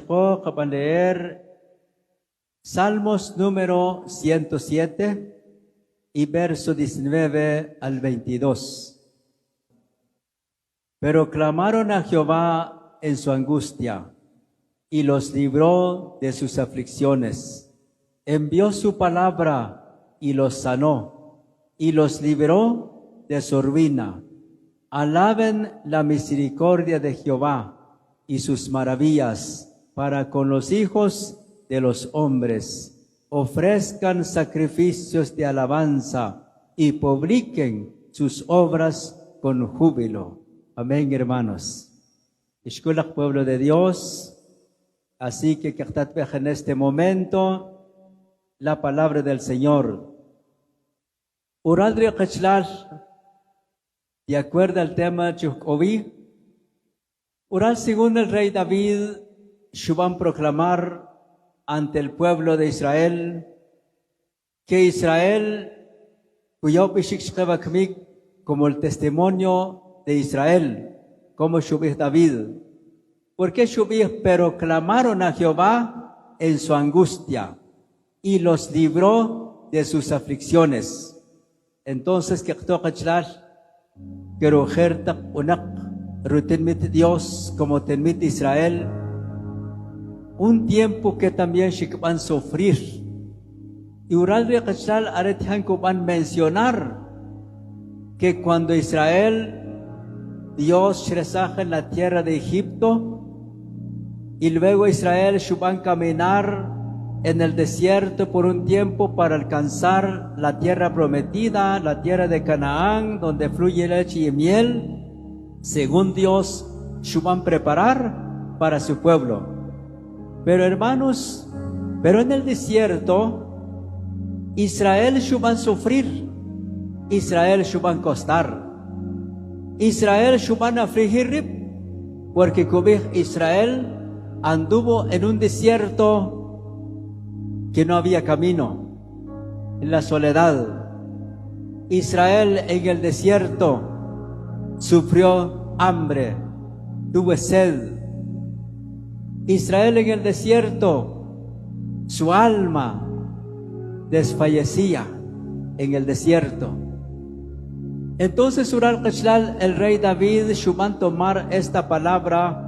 a leer Salmos número 107 y verso 19 al 22. Pero clamaron a Jehová en su angustia y los libró de sus aflicciones. Envió su palabra y los sanó y los libró de su ruina. Alaben la misericordia de Jehová y sus maravillas para con los hijos de los hombres. Ofrezcan sacrificios de alabanza y publiquen sus obras con júbilo. Amén, hermanos. Ishkulak, pueblo de Dios. Así que en este momento la palabra del Señor. Uraldri Qachlal, de acuerdo al tema Chukovi, Ural según el rey David, Shuban proclamar ante el pueblo de Israel que Israel, cuyo como el testimonio de Israel, como Shubih David. ¿Por qué Shubih? Pero clamaron a Jehová en su angustia y los libró de sus aflicciones. Entonces, que quiero rutinmit Dios como tenmit Israel, un tiempo que también van a sufrir. Y Ural de Qachal Aretihan van a mencionar que cuando Israel, Dios rezaja en la tierra de Egipto, y luego Israel van a caminar en el desierto por un tiempo para alcanzar la tierra prometida, la tierra de Canaán, donde fluye leche y miel, según Dios, van a preparar para su pueblo. Pero hermanos, en el desierto, Israel van a sufrir, Israel van a costar, Israel van a afligir, porque Israel anduvo en un desierto que no había camino, en la soledad. Israel en el desierto sufrió hambre, tuvo sed. Israel en el desierto, su alma desfallecía en el desierto. Entonces Ural Qachlal, el rey David, Shuman tomar esta palabra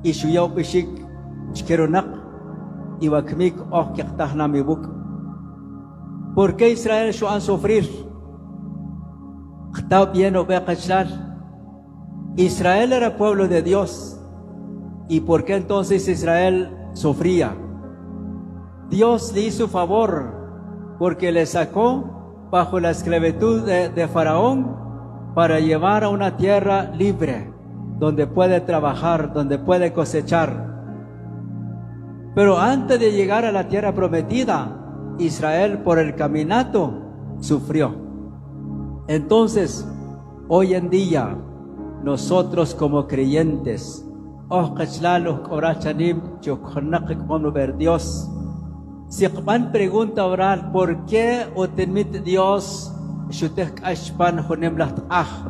y Shuyau Pishik Shkeronak y Wakmik Ohkichtahna Mibuk. ¿Por qué Israel Shuan sufrir? Israel era pueblo de Dios. ¿Y por qué entonces Israel sufría? Dios le hizo favor porque le sacó bajo la esclavitud de Faraón para llevar a una tierra libre, donde puede trabajar, donde puede cosechar. Pero antes de llegar a la tierra prometida, Israel por el caminato sufrió. Entonces, hoy en día, nosotros como creyentes, Dios, si Juan pregunta orar, ¿por qué o te admite Dios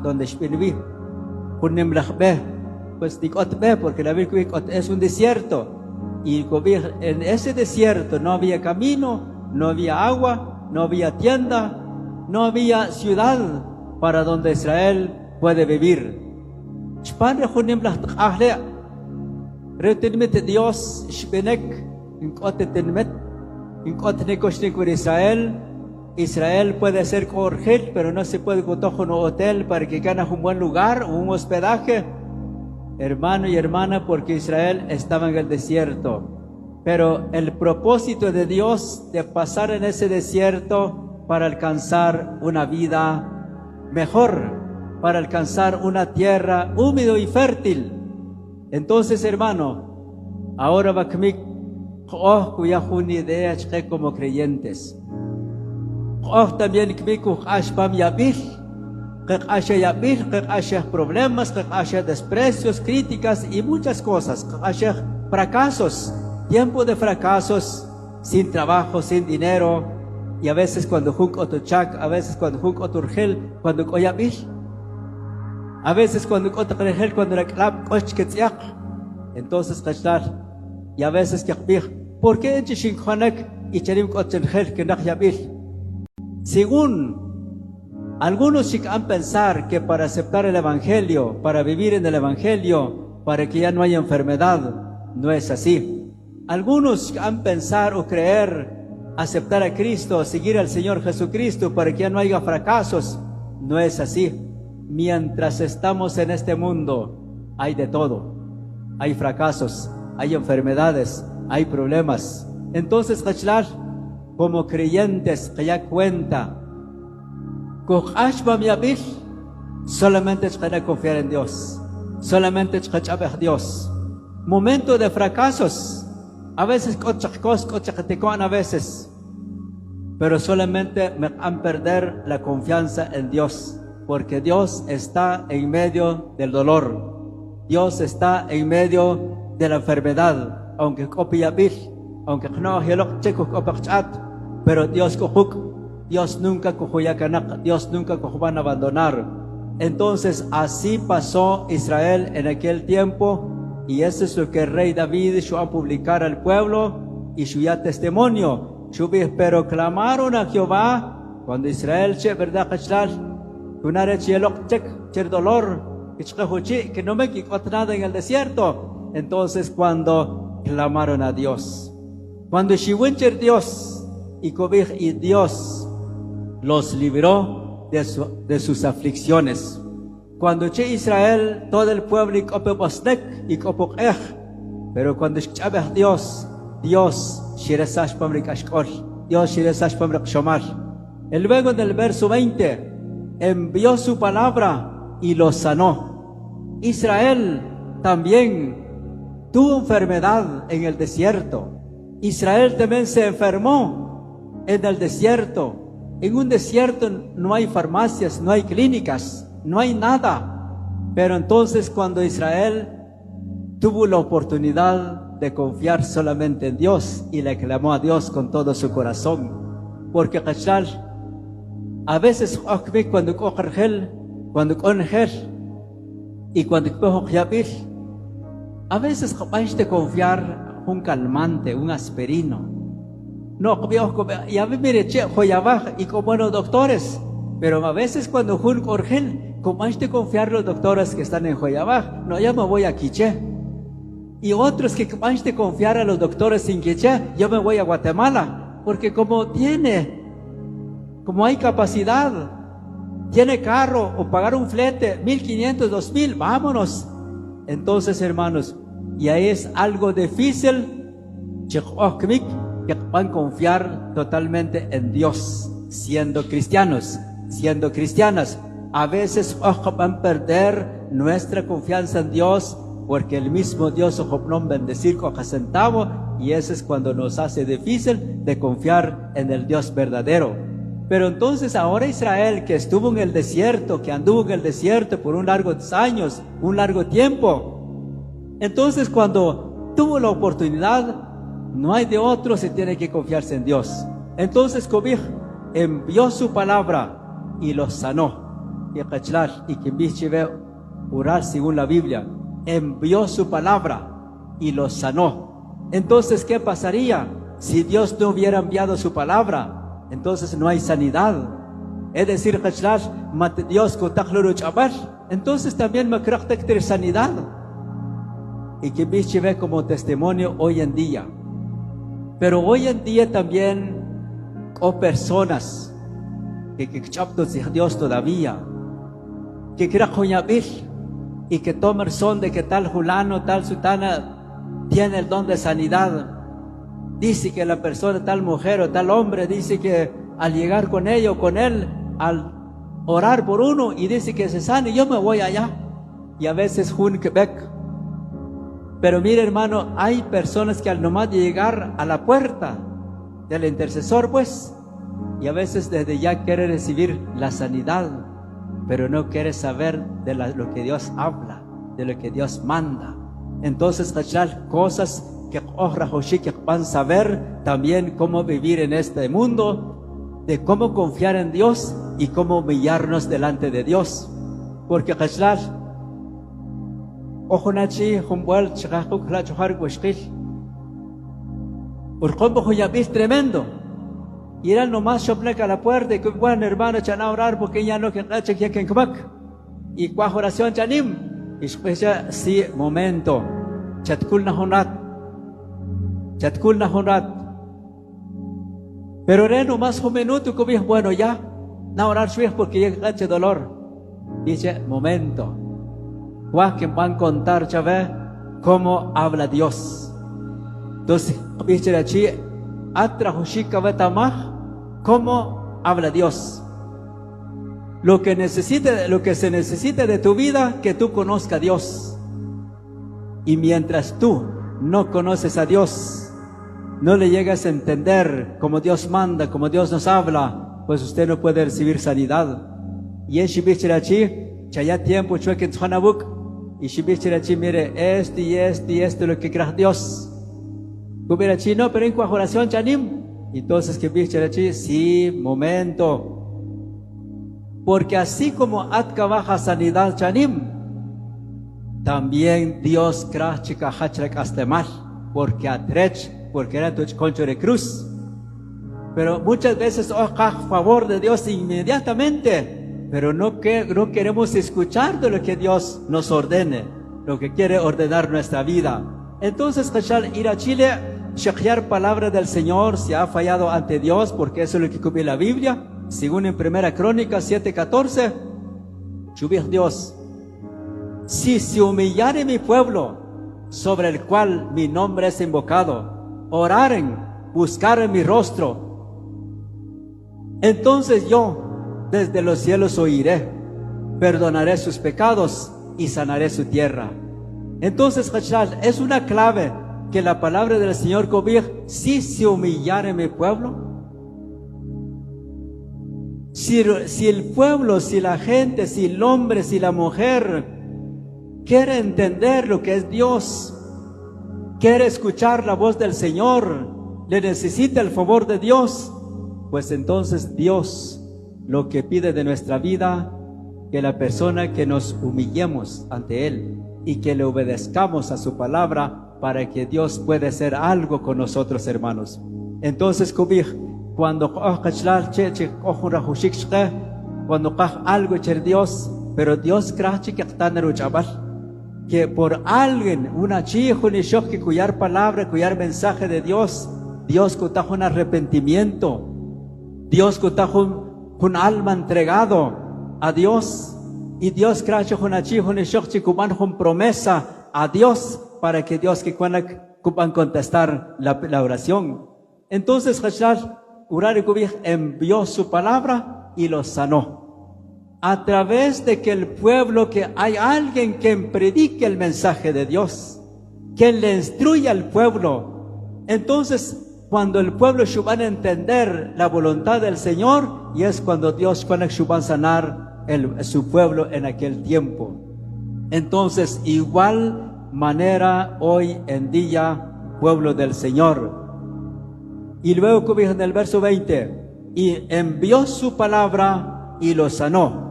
donde pues porque la Virgen es un desierto, y en ese desierto no había camino, no había agua, no había tienda, no había ciudad para donde Israel puede vivir. Dios Israel puede ser corgel, pero no se puede coger un hotel para que ganes un buen lugar, un hospedaje, hermano y hermana, porque Israel estaba en el desierto. Pero el propósito de Dios de pasar en ese desierto para alcanzar una vida mejor, para alcanzar una tierra húmeda y fértil. Entonces, hermano, ahora va a cuya una idea como creyentes. También problemas, desprecios, críticas y muchas cosas, fracasos, tiempo de fracasos, sin trabajo, sin dinero, y a veces cuando a veces cuando cuando a veces cuando la clap entonces Y a veces que ¿por qué en Chishinkonek y Cherim Kotzenhel que Nakhyabil? Según algunos han pensar que para aceptar el Evangelio, para vivir en el Evangelio, para que ya no haya enfermedad, no es así. Algunos han pensar o creer aceptar a Cristo, seguir al Señor Jesucristo para que ya no haya fracasos, no es así. Mientras estamos en este mundo, hay de todo. Hay fracasos, hay enfermedades, hay problemas. Entonces, como creyentes que ya cuenta, solamente confiar en Dios, solamente a Dios. Momento de fracasos, a veces a veces, pero solamente me han perder la confianza en Dios, porque Dios está en medio del dolor, Dios está en medio de la enfermedad, aunque aunque no pero Dios nunca Dios nunca van a abandonar. Entonces así pasó Israel en aquel tiempo, y eso es lo que el rey David va a publicar al pueblo y su ya testimonio. Pero clamaron a Jehová cuando Israel verdad dolor que no me quitó nada en el desierto. Entonces cuando clamaron a Dios, cuando Dios y Dios los libró de sus aflicciones. Cuando Israel, todo el pueblo y pero cuando Dios luego en el verso 20 envió su palabra y los sanó. Israel también tuvo enfermedad en el desierto. Israel también se enfermó en el desierto. En un desierto no hay farmacias, no hay clínicas, no hay nada. Pero entonces cuando Israel tuvo la oportunidad de confiar solamente en Dios y le clamó a Dios con todo su corazón, porque a veces cuando y cuando a veces de confiar un calmante, un aspirino. No, ya mire, y como buenos doctores, pero a veces cuando un corgel, como hay de confiar los doctores que están en Joyabaj, no, ya me voy a Quiché. Y otros que hay de confiar a los doctores en Quiché, yo me voy a Guatemala, porque como hay capacidad, tiene carro o pagar un flete, 1,500, 2,000, vámonos. Entonces, hermanos, y ahí es algo difícil que van a confiar totalmente en Dios, siendo cristianos, siendo cristianas. A veces van a perder nuestra confianza en Dios, porque el mismo Dios no bendecir con centavo, y eso es cuando nos hace difícil de confiar en el Dios verdadero. Pero entonces ahora Israel, que estuvo en el desierto, que anduvo en el desierto por un largo años, un largo tiempo, entonces cuando tuvo la oportunidad, no hay de otro, se tiene que confiarse en Dios. Entonces Cobij envió su palabra y los sanó. Y que orar según la Biblia, envió su palabra y los sanó. Entonces, ¿qué pasaría si Dios no hubiera enviado su palabra? Entonces no hay sanidad. Es decir, Dios entonces también me creo que tener sanidad. Y que ve como testimonio hoy en día. Pero hoy en día también hay personas que Dios todavía, que creen y que toman son de que tal fulano, tal sultana tiene el don de sanidad. Dice que la persona, tal mujer o tal hombre, dice que al llegar con ella o con él, al orar por uno y dice que se sane, yo me voy allá. Y a veces un Quebec. Pero mire, hermano, hay personas que al nomás llegar a la puerta del intercesor, pues, y a veces desde ya quiere recibir la sanidad, pero no quiere saber de lo que Dios habla, de lo que Dios manda. Entonces, cosas que van a saber también cómo vivir en este mundo, de cómo confiar en Dios y cómo humillarnos delante de Dios. Porque Urcombo ya vis tremendo. Irán nomás shopleca a la puerta y que bueno hermano chan a orar porque ya no que cache que en kbak. Y cuá oración chanim. Y especha sí momento. Chatkul na honrat. Chatkul na honrat. Pero era nomás un minuto que bueno ya. Na orar suya porque ya cache dolor. Dice momento. Cuá que van a contar chave cómo habla Dios. Entonces, dice allí, atrajushika betamah. ¿Cómo habla Dios? Lo que se necesite de tu vida, que tú conozcas a Dios. Y mientras tú no conoces a Dios, no le llegas a entender como Dios manda, como Dios nos habla, pues usted no puede recibir sanidad. Y en Shibichirachi, chaya tiempo chueque en Tjanabuk, y Shibichirachi, mire, esto y esto, lo que crea Dios. Kubirachi, no, pero en oración chanim. Entonces, que bicharachi, sí, momento. Porque así como atka baja sanidad chanim, también Dios krachika hachrek astemal, porque atrech, porque era tu concho de cruz. Pero muchas veces a favor de Dios inmediatamente, pero no queremos escuchar de lo que Dios nos ordene, lo que quiere ordenar nuestra vida. Entonces, Hachal, ir a Chile, chequear palabra del Señor si ha fallado ante Dios, porque eso es lo que cubre la Biblia. Según en Primera Crónica 7:14, chubir Dios, si se humillare mi pueblo, sobre el cual mi nombre es invocado, oraren, buscaren mi rostro, entonces yo desde los cielos oiré, perdonaré sus pecados y sanaré su tierra. Entonces, Hachal, es una clave que la palabra del Señor cobija, si se humillare mi pueblo. Si el pueblo, si la gente, si el hombre, si la mujer quiere entender lo que es Dios, quiere escuchar la voz del Señor, le necesita el favor de Dios, pues entonces Dios lo que pide de nuestra vida, que la persona que nos humillemos ante Él y que le obedezcamos a su palabra, para que Dios pueda hacer algo con nosotros, hermanos. Entonces, cuando algo echar Dios, pero Dios que por alguien, una chico ni shock que cuyar palabra, cuyar mensaje de Dios, Dios cutajo un arrepentimiento, Dios cutajo un alma entregado a Dios, y Dios cracho una chico ni shock chicuman con promesa a Dios, para que Dios que puedan contestar la oración. Entonces Hachal Urari Kubij envió su palabra y los sanó. A través de que el pueblo, que hay alguien que predique el mensaje de Dios, que le instruya al pueblo. Entonces, cuando el pueblo van a entender la voluntad del Señor, y es cuando Dios va a sanar su pueblo en aquel tiempo. Entonces, igual manera hoy en día, pueblo del Señor. Y luego en el verso 20, y envió su palabra y los sanó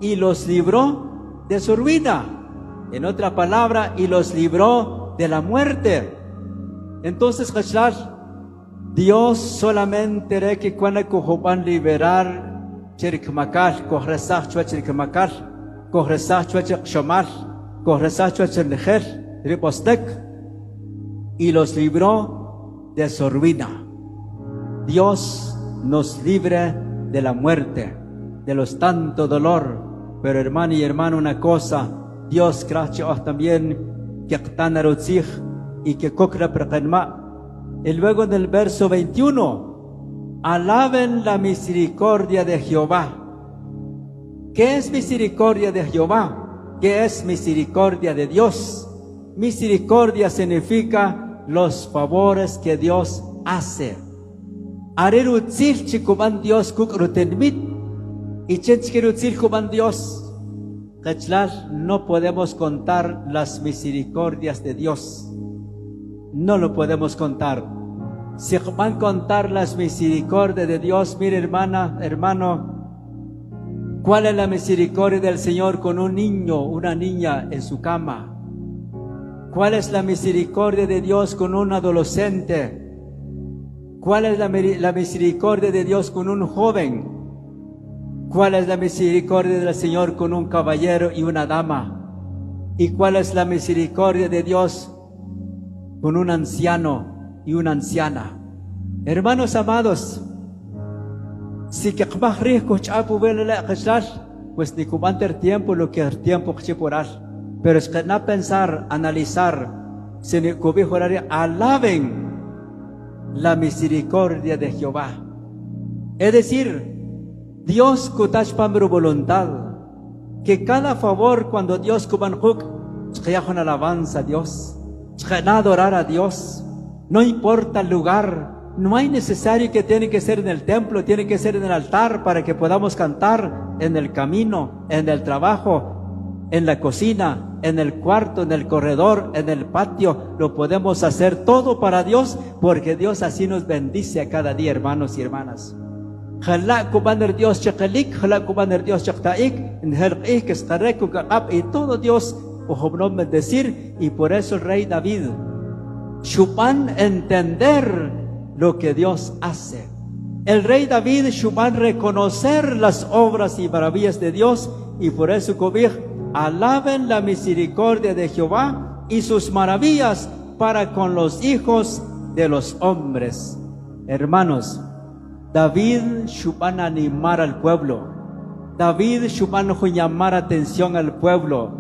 y los libró de su ruina. En otra palabra, y los libró de la muerte. Entonces, Dios solamente hará que cuando van a liberar chirikmakal, corresach chua chirikmakal, corresach chua chamal, corresach chua chirnejel, Ripostek, y los libró de su ruina. Dios nos libre de la muerte, de los tanto dolor. Pero hermano y hermano, una cosa, Dios gracias también que y que kokra prekenma. Y luego en el verso 21, alaben la misericordia de Jehová. ¿Qué es misericordia de Jehová? ¿Qué es misericordia de Dios? Misericordia significa los favores que Dios hace. Arerutzil chikuban Dios kukrutenmit y chenchkirutzil kuban Dios. No podemos contar las misericordias de Dios. No lo podemos contar. Si van a contar las misericordias de Dios, mire hermana, hermano, ¿cuál es la misericordia del Señor con un niño, una niña en su cama? ¿Cuál es la misericordia de Dios con un adolescente? ¿Cuál es la misericordia de Dios con un joven? ¿Cuál es la misericordia del Señor con un caballero y una dama? ¿Y cuál es la misericordia de Dios con un anciano y una anciana? Hermanos amados, si que pues ni cubanter tiempo lo que el tiempo que por. Pero es que no pensar, analizar, si ni cubijoraría, alaben la misericordia de Jehová. Es decir, Dios kutach pambro voluntad, que cada favor cuando Dios kubanjuk, con alabanza a Dios, adorar a Dios, no importa el lugar. No hay necesario que tiene que ser en el templo, tiene que ser en el altar para que podamos cantar en el camino, en el trabajo, en la cocina, en el cuarto, en el corredor, en el patio. Lo podemos hacer todo para Dios, porque Dios así nos bendice a cada día, hermanos y hermanas. Jalá kubaner Dios chakalik, jalá kubaner Dios chaktaik, en herqik estarek ukaqab, y todo Dios ojobnom bendecir. Y por eso el rey David chupan entender lo que Dios hace. El rey David chupan reconocer las obras y maravillas de Dios, y por eso cobij, alaben la misericordia de Jehová y sus maravillas para con los hijos de los hombres. Hermanos, David chupan animar al pueblo. David chupan llamar atención al pueblo.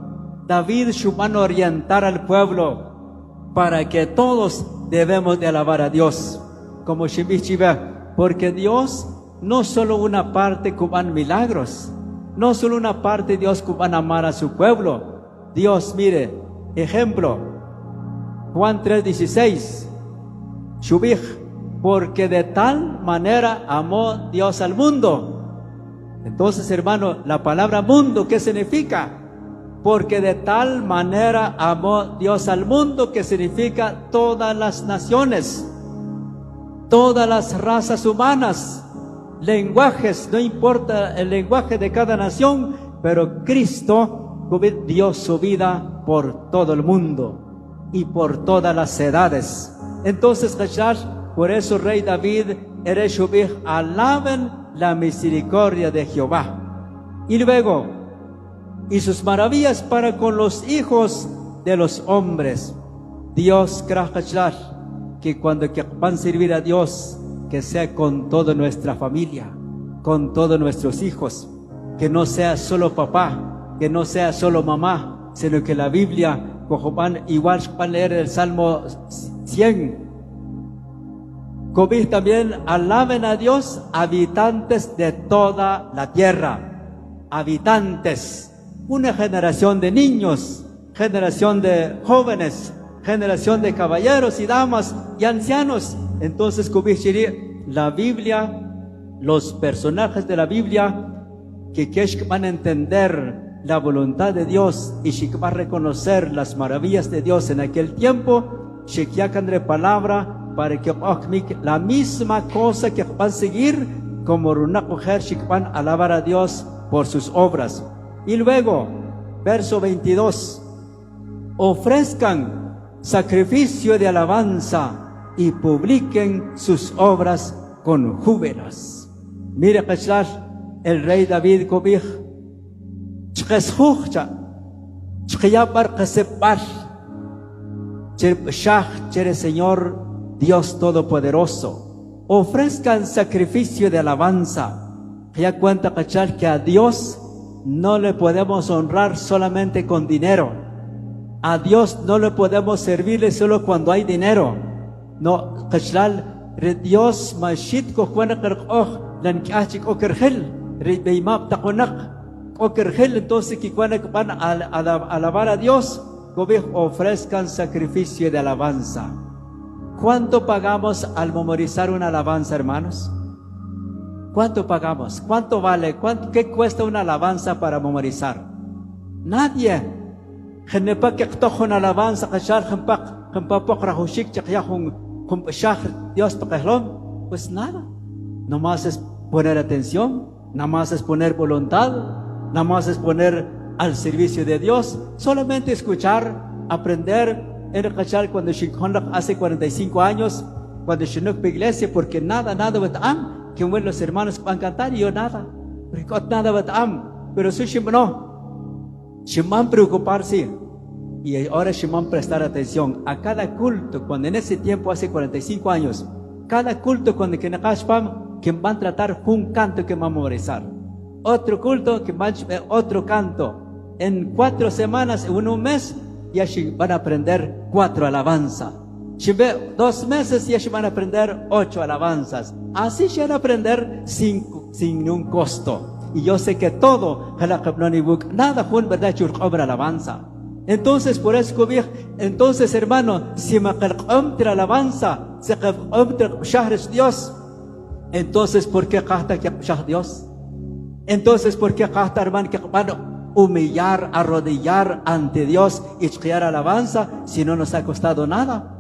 David chupan orientar al pueblo para que todos debemos de alabar a Dios. Como Shimbichiba, porque Dios no solo una parte cuban milagros, no solo una parte Dios cuban amar a su pueblo. Dios, mire, ejemplo, Juan 3:16, Shubij, porque de tal manera amó Dios al mundo. Entonces, hermano, la palabra mundo, ¿qué significa? Porque de tal manera amó Dios al mundo, que significa todas las naciones, todas las razas humanas, lenguajes, no importa el lenguaje de cada nación, pero Cristo dio su vida por todo el mundo y por todas las edades. Entonces, por eso rey David, alaben la misericordia de Jehová. Y luego, y sus maravillas para con los hijos de los hombres. Dios, que cuando van a servir a Dios, que sea con toda nuestra familia, con todos nuestros hijos, que no sea solo papá, que no sea solo mamá, sino que la Biblia, igual van a leer el Salmo 100, también alaben a Dios habitantes de toda la tierra, habitantes, una generación de niños, generación de jóvenes, generación de caballeros y damas y ancianos. Entonces, la Biblia, los personajes de la Biblia, que van a entender la voluntad de Dios y que van a reconocer las maravillas de Dios en aquel tiempo, de palabra, para que la misma cosa que van a seguir, como una mujer que van a alabar a Dios por sus obras. Y luego, verso 22, ofrezcan sacrificio de alabanza y publiquen sus obras con júbilos. Mire, el rey David cobij, Señor Dios Todopoderoso, ofrezcan sacrificio de alabanza. Ya cuenta que a Dios no le podemos honrar solamente con dinero. A Dios no le podemos servirle solo cuando hay dinero. No, Dios mashit ko kuana karqoh lan kiachik okergel ribeimap takonak okergel. Entonces que cuando van a alabar a Dios, ofrezcan sacrificio de alabanza. ¿Cuánto pagamos al memorizar una alabanza, hermanos? ¿Cuánto pagamos? ¿Cuánto vale? ¿Qué cuesta una alabanza para memorizar? Nadie. Alabanza, Dios, pues nada. Nomás es poner atención, nada más es poner voluntad, nada más es poner al servicio de Dios, solamente escuchar, aprender. En el cuando hace 45 años, cuando yo no fui a iglesia, porque nada batam, que bueno, los hermanos van a cantar y yo nada, porque nada batam, pero su no, Shimán preocuparse. Y ahora Shimán prestar atención a cada culto, cuando en ese tiempo, hace 45 años, cada culto cuando que van a tratar un canto que va a memorizar. Otro culto que van otro canto. En 4 semanas, en un mes, ya van a aprender 4 alabanzas. 2 meses ya van a aprender 8 alabanzas. Así ya van a aprender sin un costo. Y yo sé que todo, nada fue en verdad obra alabanza. Entonces, por eso, entonces, hermano, si me la alabanza, se Dios, entonces, ¿por qué canta que Dios? Entonces, ¿por qué canta, hermano, que humillar, arrodillar ante Dios y crear alabanza si no nos ha costado nada?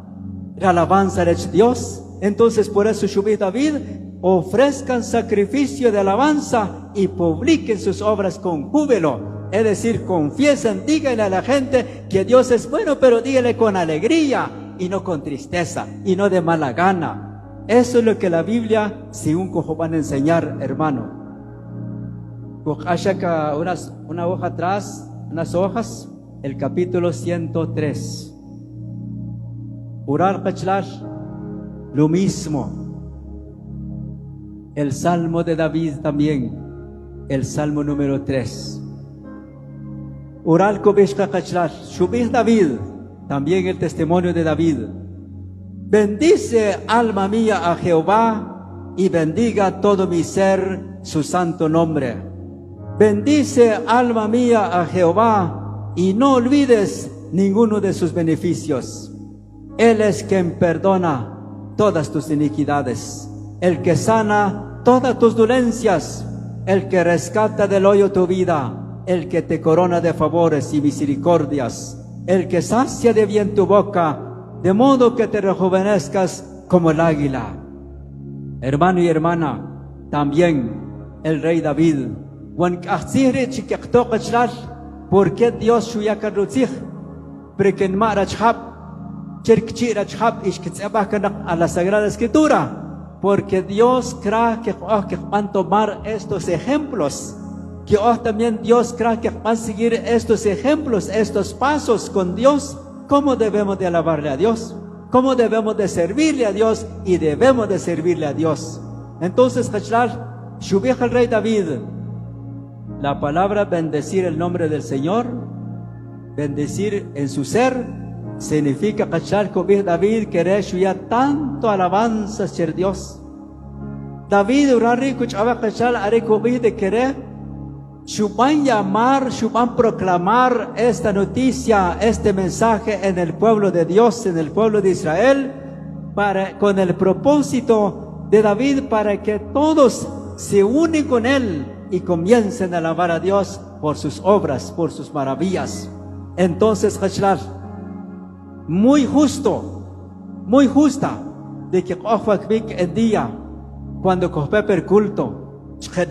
La alabanza es Dios. Entonces, por eso, David, ofrezcan sacrificio de alabanza y publiquen sus obras con júbilo. Es decir, confiesen, díganle a la gente que Dios es bueno, pero díganle con alegría y no con tristeza y no de mala gana. Eso es lo que la Biblia, según como van a enseñar, hermano. Una hoja atrás, unas hojas, el capítulo 103. Urar Kachlash, lo mismo. El Salmo de David también, el Salmo número 3. Ural Kobeshka Kachlash, Shubih David, también el testimonio de David. Bendice, alma mía, a Jehová, y bendiga todo mi ser su santo nombre. Bendice, alma mía, a Jehová, y no olvides ninguno de sus beneficios. Él es quien perdona todas tus iniquidades, el que sana todas tus dolencias, el que rescata del hoyo tu vida, el que te corona de favores y misericordias, el que sacia de bien tu boca, de modo que te rejuvenezcas como el águila. Hermano y hermana, también el rey David, ¿por qué Dios shuya rutzich? Porque a la Sagrada Escritura, porque Dios cree que van a tomar estos ejemplos, que también Dios cree que van a seguir estos ejemplos, estos pasos con Dios. ¿Cómo debemos de alabarle a Dios? ¿Cómo debemos de servirle a Dios? Y debemos de servirle a Dios. Entonces, Shubih el rey David, la palabra bendecir el nombre del Señor, bendecir en su ser, significa David querer ya tanto alabanza ser Dios. David de querer Shuban llamar, Shuban proclamar esta noticia, este mensaje en el pueblo de Dios, en el pueblo de Israel, con el propósito de David para que todos se unen con él y comiencen a alabar a Dios por sus obras, por sus maravillas. Entonces, muy justa, de que el día, cuando coge per culto,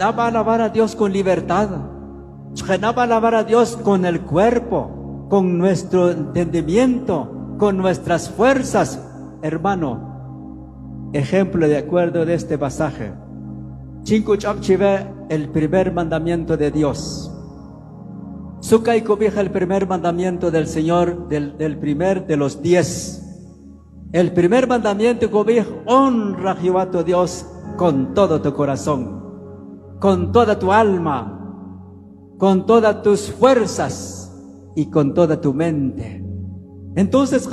va a alabar a Dios con libertad, va a alabar a Dios con el cuerpo, con nuestro entendimiento, con nuestras fuerzas. Hermano, ejemplo de acuerdo de este pasaje, el primer mandamiento de Dios. Sukai cobija el primer mandamiento del Señor, del primer de los 10. El primer mandamiento cobija: honra a Jehová tu Dios con todo tu corazón, con toda tu alma, con todas tus fuerzas y con toda tu mente. Entonces,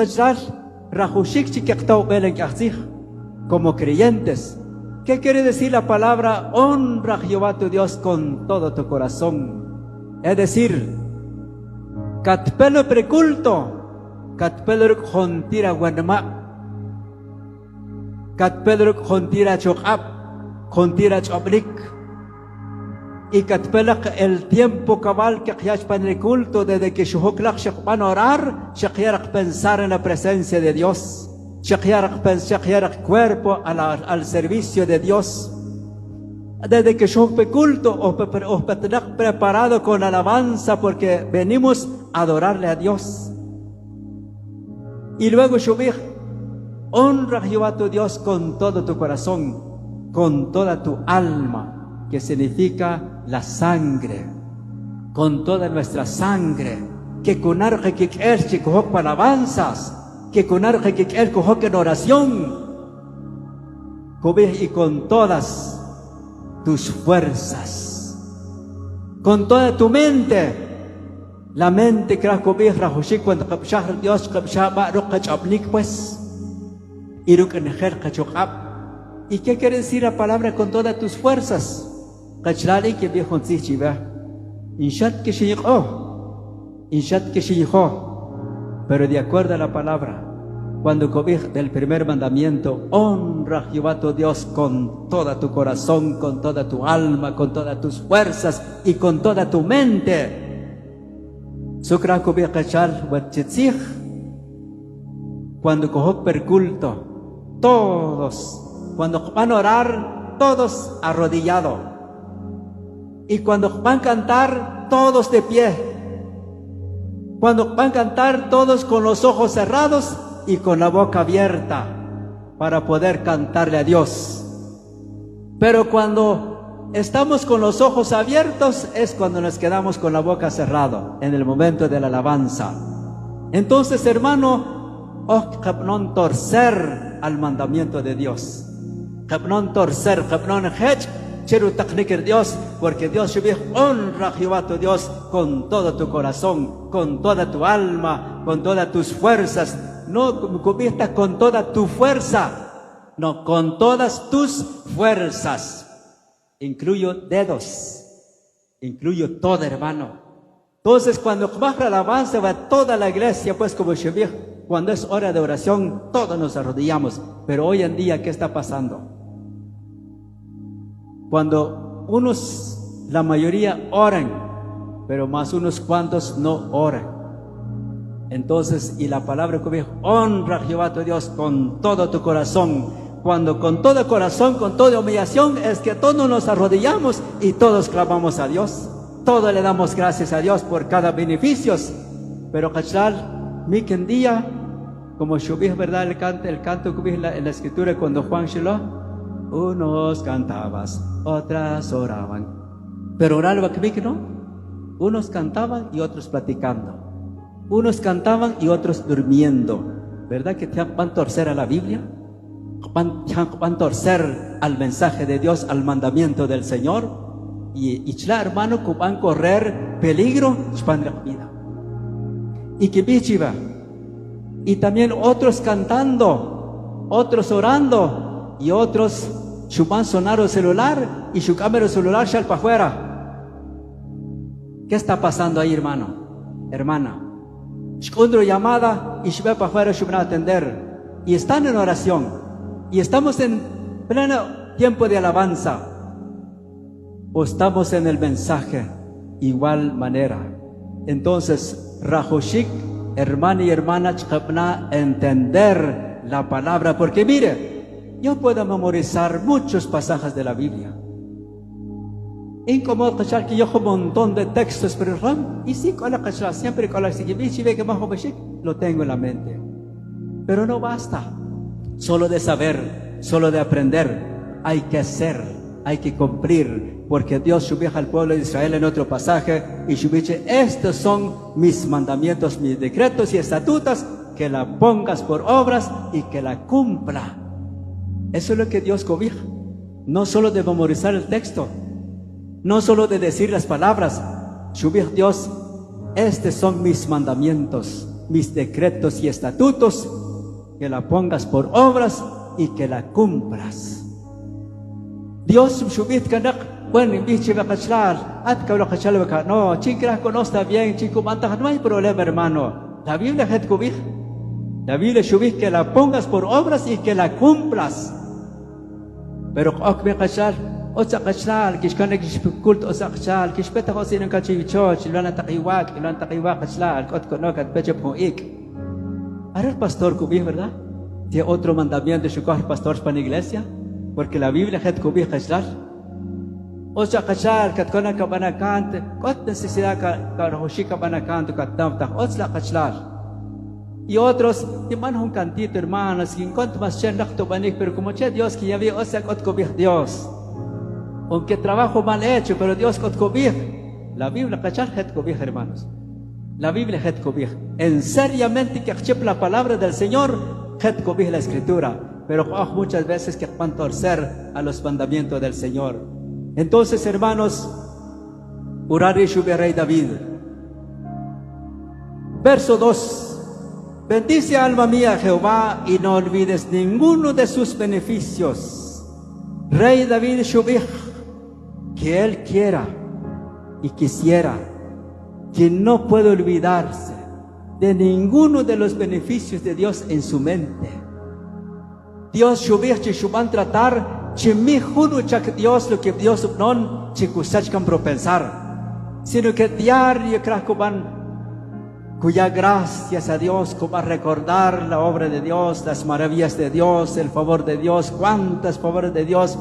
como creyentes, ¿qué quiere decir la palabra honra a Jehová tu Dios con todo tu corazón? Es decir, katpelo preculto, katpelo jontira guanma, katpelo jontira chokap, jontira choblik, y katpelak el tiempo cabal que para el culto, desde que shuhoklak van a orar, shakyarak pensar en la presencia de Dios, shakyarak cuerpo al servicio de Dios. Desde que shuhpe culto o preparado con alabanza, porque venimos a adorarle a Dios. Y luego Shubih Honra a Jehová tu Dios con todo tu corazón, con toda tu alma, que significa la sangre, con toda nuestra sangre, que con arge que querche cojo para alabanzas, que con arge que querche cojo en oración, y con todas tus fuerzas, con toda tu mente. La mente que cuando Dios pues, ¿y qué quiere decir la palabra con todas tus fuerzas? Pero de acuerdo a la palabra, cuando cobija del primer mandamiento, honra a Jehová tu Dios con toda tu corazón, con toda tu alma, con todas tus fuerzas y con toda tu mente. Sukra cobija cachal huachitzig. Cuando cojo per culto, todos, cuando van a orar, todos arrodillados. Y cuando van a cantar, todos de pie. Cuando van a cantar, todos con los ojos cerrados y con la boca abierta para poder cantarle a Dios. Pero cuando estamos con los ojos abiertos es cuando nos quedamos con la boca cerrada en el momento de la alabanza. Entonces, hermano, no torcer al mandamiento de Dios, no torcer, no hech quiero technicar Dios, porque Dios honra a Jehová tu Dios con todo tu corazón, con toda tu alma, con todas tus fuerzas. No conviertas con toda tu fuerza, no, con todas tus fuerzas. Incluyo dedos, incluyo todo, hermano. Entonces, cuando baja la alabanza, va toda la iglesia, pues como Shevich, cuando es hora de oración, todos nos arrodillamos. Pero hoy en día, ¿qué está pasando? Cuando unos, la mayoría oran, pero más unos cuantos no oran. Entonces, y la palabra que dijo, honra a Jehová tu Dios con todo tu corazón. Cuando con todo corazón, con toda humillación, es que todos nos arrodillamos y todos clamamos a Dios. Todos le damos gracias a Dios por cada beneficio. Pero cachal, mi que en día, como Shubih, ¿verdad? El canto que vi en la escritura cuando Juan Shiloh, unos cantabas, otras oraban. Pero oraba que no, unos cantaban y otros platicando. Unos cantaban y otros durmiendo. ¿Verdad que te van a torcer a la Biblia? Van a torcer al mensaje de Dios, al mandamiento del Señor. Y hermano, que van a correr peligro, van a vida. Y que bichiva. Y también otros cantando, otros orando, y otros chupan sonar el celular y su cámara celular sale para afuera. ¿Qué está pasando ahí, hermano? Hermana. Escundo llamada y se ve para afuera, se van a atender. Y están en oración. Y estamos en pleno tiempo de alabanza. O estamos en el mensaje, igual manera. Entonces, Rajoshik, hermano y hermana, entender la palabra. Porque mire, yo puedo memorizar muchos pasajes de la Biblia. Incómodo que yo un montón de textos, pero y sí, siempre con la lo tengo en la mente. Pero no basta solo de saber, solo de aprender. Hay que hacer, hay que cumplir, porque Dios subió al pueblo de Israel en otro pasaje y dice: estos son mis mandamientos, mis decretos y estatutos, que la pongas por obras y que la cumpla. Eso es lo que Dios cobija. No solo de memorizar el texto, no solo de decir las palabras. Subir Dios, estos son mis mandamientos, mis decretos y estatutos, que la pongas por obras y que la cumplas. Dios subit kanak, bueno, no, chica, no está bien, chico, no hay problema, hermano. La Biblia es cubij. La Biblia subit que la pongas por obras y que la cumplas. Pero osa kachal, kishkana kishkult osa kachal, kishpeta hosin kachivichoch, ilana takiwak kachal, kot konokat pecho poik. Ahora el pastor cubij, ¿verdad? Tiene otro mandamiento de su pastor para la iglesia, porque la Biblia es cubij kachal. Osa kachal, katkona kabanakant, kot necesidad ka roshika banakant, katnamta, osla kachal. Y otros, hermano, un cantito, hermanos, y en cuanto más chen pero como che Dios que ya vio, o sea, Dios. Aunque trabajo mal hecho, pero Dios la Biblia, ¿cachar? Hermanos. La Biblia es en seriamente que la palabra del Señor, la escritura. Pero muchas veces que van a torcer a los mandamientos del Señor. Entonces, hermanos, Urari Shube Rey David. Verso 2. Bendice alma mía Jehová y no olvides ninguno de sus beneficios. Rey David Shubich, que él quiera y quisiera, que no puede olvidarse de ninguno de los beneficios de Dios en su mente. Dios Shubich Chishuban tratar, Chimijuno chak Dios lo que Dios non chikusachkan propensar, sino que diario Krakoban, cuya gracias a Dios, como a recordar la obra de Dios, las maravillas de Dios, el favor de Dios, cuántos favores de Dios.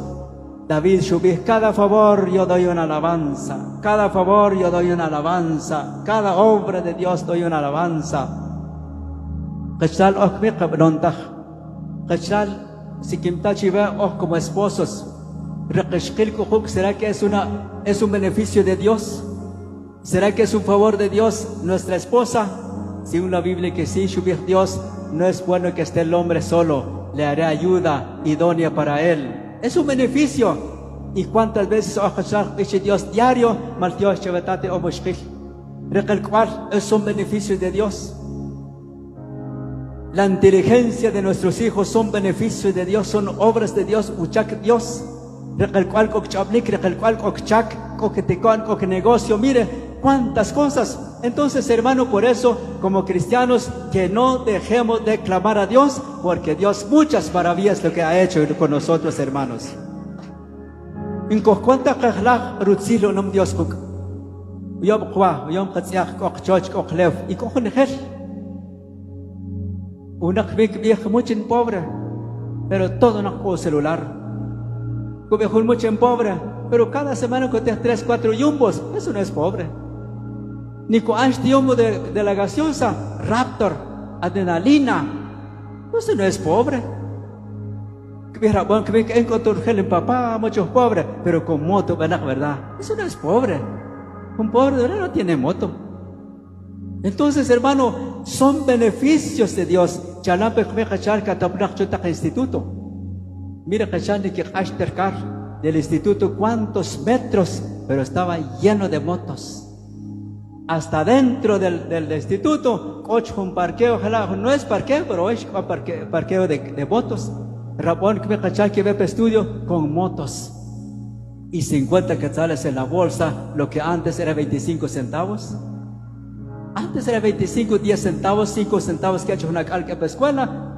David Shubich, cada favor yo doy una alabanza, cada favor yo doy una alabanza, cada obra de Dios doy una alabanza. Kachal okmiq abnontah, kachal sikimtachiva como esposos, ¿será que es un beneficio de Dios? ¿Será que es un favor de Dios nuestra esposa? Según la Biblia que sí, Dios, no es bueno que esté el hombre solo, le haré ayuda idónea para él. Es un beneficio. ¿Y cuántas veces Dios diario, es un beneficio de Dios? La inteligencia de nuestros hijos son beneficios de Dios, son obras de Dios, Dios. Negocio, mire cuántas cosas. Entonces, hermano, por eso, como cristianos, que no dejemos de clamar a Dios, porque Dios muchas maravillas lo que ha hecho con nosotros, hermanos. En cuánta kajlaj rutzilo nom Dios kuk. Yom kwa, yom katsiach kok choch kok lev y kok nejel. Una vieja mucho pobre, pero todo no con celular. Como mucho pobre, pero cada semana que te 3, 4 yumbos, eso no es pobre. Ni con yumbo de la gaseosa, Raptor, adrenalina, eso no es pobre. Que encontró el papá, muchos pobres, pero con moto, ¿verdad? Eso no es pobre. Un pobre de verdad no tiene moto. Entonces, hermano, son beneficios de Dios. Instituto. Mira del instituto cuántos metros, pero estaba lleno de motos. Hasta dentro del instituto, un parqueo, no es parqueo, pero es parqueo de motos. Rabón que ve estudio con motos. Y 50 quetzales en la bolsa, lo que antes era 25 centavos. Antes era 25, 10 centavos, 5 centavos que ha hecho una calca para escuela.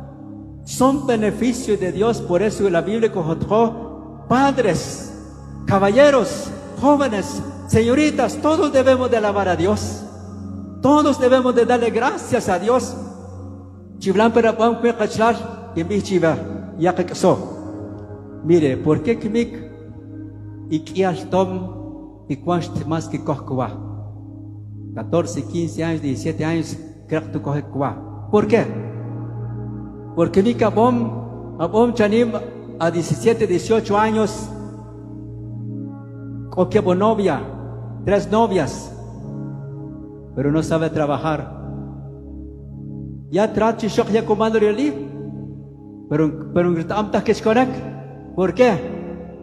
Son beneficios de Dios, por eso la Biblia contó, padres, caballeros, jóvenes, señoritas, todos debemos de alabar a Dios. Todos debemos de darle gracias a Dios. Chiblan para me cachar y mi chiva ya que mire, ¿por qué kimik y kial tom y cuánto más que cohkua? 14, 15 años, 17 años, creo que tú coges cuá. ¿Por qué? Porque mi abom chanim a 17, 18 años, coge novia, 3 novias, pero no sabe trabajar. Ya trachi shok ya comando reali, pero gritamta que es correcto. ¿Por qué?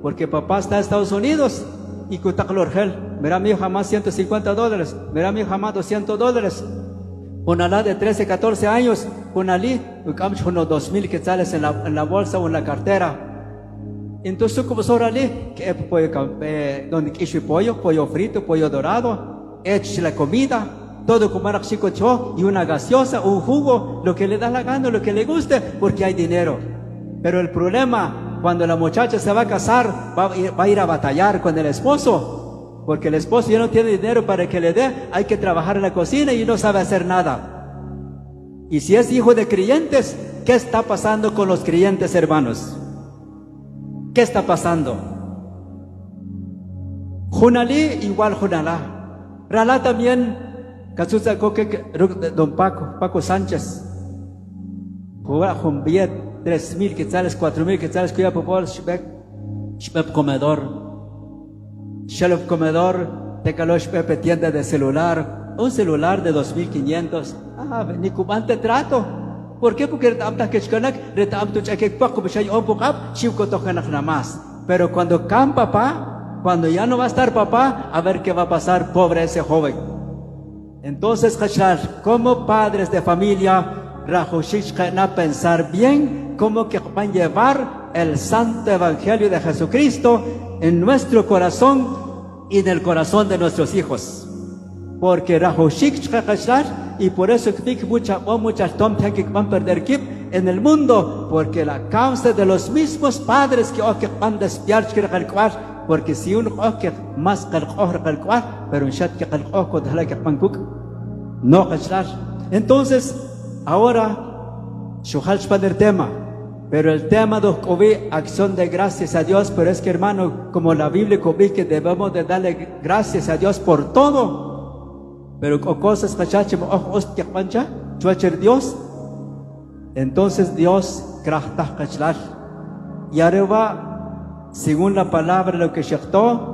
Porque papá está en Estados Unidos. Y Kutaklorgel, mira mi hijo jamás $150, mira mi hijo jamás $200. Ponalá de 13, 14 años, ponalí, unos 2,000 quetzales en la bolsa o en la cartera. Entonces, como soralí, que donde quiso pollo frito, pollo dorado, hecho la comida, todo comer chicocho y una gaseosa, un jugo, lo que le da la gana, lo que le guste, porque hay dinero. Pero el problema, cuando la muchacha se va a casar, va a ir a batallar con el esposo, porque el esposo ya no tiene dinero para que le dé, hay que trabajar en la cocina y no sabe hacer nada. Y si es hijo de creyentes, ¿qué está pasando con los creyentes, hermanos? ¿Qué está pasando? Junalí igual Junalá. Ralá también, Casusa Coque, don Paco Sánchez. Juega con billet 3,000 quetzales, 4,000 quetzales, cuida por shbeb comedor. Shelf comedor, te caló shbeb tienda de celular. Un celular de 2,500. Ni cubante trato. ¿Por qué? Porque nada más. Pero cuando cam papá, cuando ya no va a estar papá, a ver qué va a pasar, pobre ese joven. Entonces, como padres de familia, pensar bien cómo que van a llevar el santo evangelio de Jesucristo en nuestro corazón y en el corazón de nuestros hijos. Porque y por eso muchas van a perder en el mundo, porque la causa de los mismos padres que van a despiar, porque si uno más pero un chat que no. Entonces, ahora, el tema, pero el tema de acción de gracias a Dios, pero es que hermano, como la Biblia que debemos de darle gracias a Dios por todo, pero con cosas Dios, entonces Dios y ahora según la palabra lo que shechto,